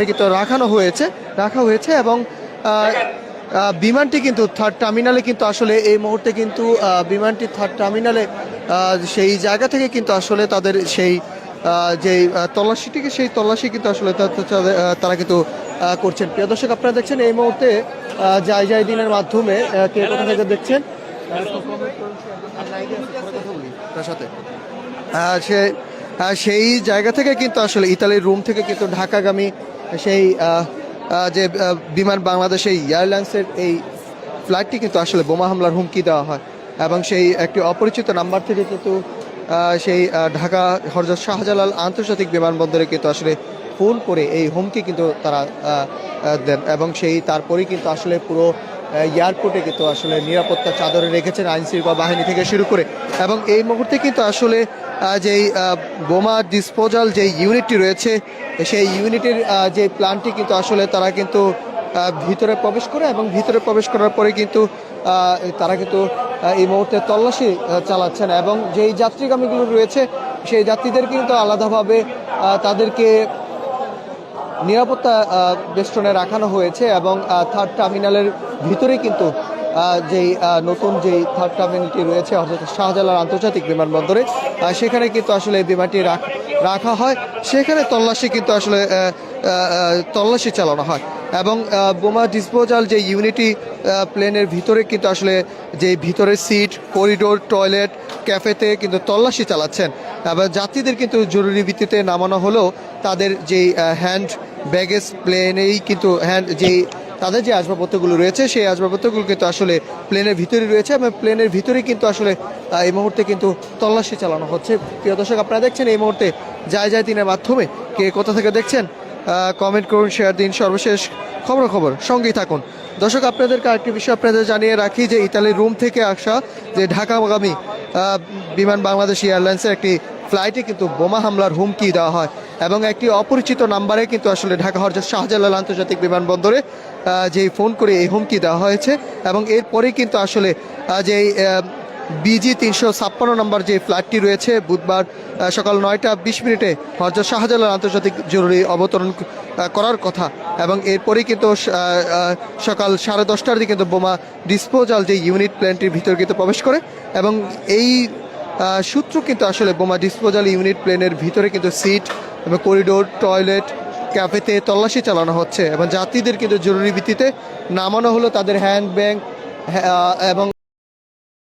কিন্তু রাখা হয়েছে এবং বিমানটি কিন্তু থার্ড টার্মিনালে কিন্তু আসলে এই মুহূর্তে কিন্তু বিমানটি থার্ড টার্মিনালে সেই জায়গা থেকে কিন্তু আসলে তাদের সেই যে তল্লাশিটিকে সেই তল্লাশি কিন্তু আসলে তারা কিন্তু করছেন। প্রিয় দর্শক, আপনারা দেখছেন এই মুহূর্তে যাই দিনের মাধ্যমে কে কোথা থেকে দেখছেন তার সাথে সেই জায়গা থেকে কিন্তু আসলে ইতালির রোম থেকে কিন্তু ঢাকাগামী সেই যে বিমান বাংলাদেশ এয়ারলাইন্সের এই ফ্লাইটটি কিন্তু আসলে বোমা হামলার হুমকি দেওয়া হয় এবং সেই একটি অপরিচিত নাম্বার থেকে কিন্তু সেই ঢাকা হযরত শাহজালাল আন্তর্জাতিক বিমানবন্দরে কিন্তু আসলে ফোন করে এই হুমকি কিন্তু তারা দেন এবং সেই তারপরেই কিন্তু আসলে পুরো এয়ারপোর্টে কিন্তু আসলে নিরাপত্তা চাদরে রেখেছেন আইনশৃঙ্খলা বাহিনী থেকে শুরু করে। এবং এই মুহূর্তে কিন্তু আসলে যেই বোমা ডিসপোজাল যে ইউনিটটি রয়েছে সেই ইউনিটের যে প্ল্যানটি কিন্তু আসলে তারা কিন্তু ভিতরে প্রবেশ করে এবং ভিতরে প্রবেশ করার পরে কিন্তু তারা কিন্তু এই মুহূর্তে তল্লাশি চালাচ্ছেন এবং যেই যাত্রীগামীগুলো রয়েছে সেই যাত্রীদের কিন্তু আলাদাভাবে তাদেরকে নিরাপত্তা বেষ্টনে রাখানো হয়েছে এবং থার্ড টার্মিনালের ভিতরেই কিন্তু যেই নতুন যেই থার্ড টার্মিনালটি রয়েছে অর্থাৎ শাহজালাল আন্তর্জাতিক বিমানবন্দরে সেখানে কিন্তু আসলে এই বিমানটি রাখা হয়, সেখানে তল্লাশি কিন্তু আসলে তল্লাশি চালানো হয় এবং বোমা ডিসপোজাল যে ইউনিটি প্লেনের ভিতরে কিন্তু আসলে যে ভিতরের সিট, করিডোর, টয়লেট, ক্যাফেতে কিন্তু তল্লাশি চালাচ্ছেন এবং যাত্রীদের কিন্তু জরুরি ভিত্তিতে নামানো হলেও তাদের যেই হ্যান্ড ব্যাগেজ প্লেনেই কিন্তু তাদের যে আসবাবপত্রগুলো রয়েছে সেই আসবাবপত্রগুলো কিন্তু আসলে প্লেনের ভিতরেই রয়েছে এবং প্লেনের ভিতরেই কিন্তু আসলে এই মুহূর্তে কিন্তু তল্লাশি চালানো হচ্ছে। প্রিয় দর্শক, আপনারা দেখছেন এই মুহূর্তে যাই দিনের মাধ্যমে কে কোথা থেকে দেখছেন কমেন্ট করুন, শেয়ার দিন। সর্বশেষ খবর সঙ্গেই থাকুন। দর্শক, আপনাদেরকে আরেকটি বিষয় আপনাদের জানিয়ে রাখি যে ইতালির রোম থেকে আসা যে ঢাকাগামী বিমান বাংলাদেশ এয়ারলাইন্সের একটি ফ্লাইটে কিন্তু বোমা হামলার হুমকি দেওয়া হয় এবং একটি অপরিচিত নাম্বারে কিন্তু আসলে ঢাকা হযরত শাহজালাল আন্তর্জাতিক বিমানবন্দরে যেই ফোন করে এই হুমকি দেওয়া হয়েছে এবং এরপরেই কিন্তু আসলে যেই BG 356 নম্বর যে ফ্লাইটটি রয়েছে বুধবার সকাল 9টা 20 মিনিটে হযরত শাহজালাল আন্তর্জাতিক জরুরি অবতরণ করার কথা এবং এরপরেই কিন্তু সকাল 10:30টার দিকে কিন্তু বোমা ডিসপোজাল যে ইউনিট প্লেনটির ভিতরে কিন্তু প্রবেশ করে এবং এই সূত্র কিন্তু আসলে বোমা ডিসপোজাল ইউনিট প্লেনের ভিতরে কিন্তু সিট এবং করিডোর, টয়লেট, ক্যাফেতে তল্লাশি চালানো হচ্ছে এবং যাত্রীদের কিন্তু জরুরি ভিত্তিতে নামানো হলো তাদের হ্যান্ড ব্যাগ এবং